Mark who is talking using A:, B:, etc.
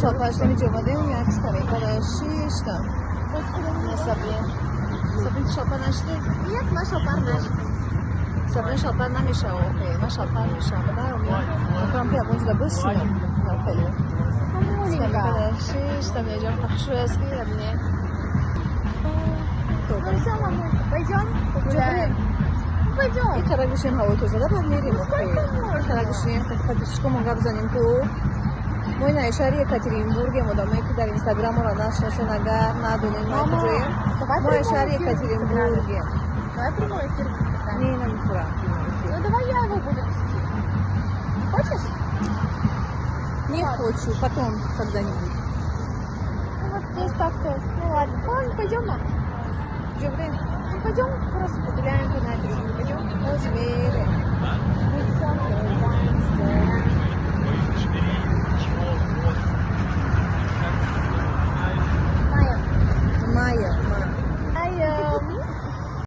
A: شاپرش نمی اومدیم یک سری کارشیش کم سبیل شاپر نشده؟
B: یک ما شاپر نشده
A: سبیل شاپر نمیشه اوکی من شاپر میشم بدارم میکنم که اونجا بسیم خیلی سبیل کارشیش سبیل جان پخشو است که یعنی
B: بجان
A: این طرح گوشیم هوای تو زده باید میریم این طرح گوشیم خودش که منگاه بزنیم تو ما این شهر یکاترینبورگ مدامه که در اینستاگرام رو نشناسه نگر ندونیم ما کجاییم ما شهر یکاترینبورگ نه نمیخورم
B: давай я его буду вести. Хочешь?
A: не хочу потом когда-нибудь
B: Ну вот здесь так-то. Ну ладно. Ладно, пойдем, мам.
A: где время?
B: Ну пойдем просто погуляем по набережной. Пойдем.
A: Пойдем.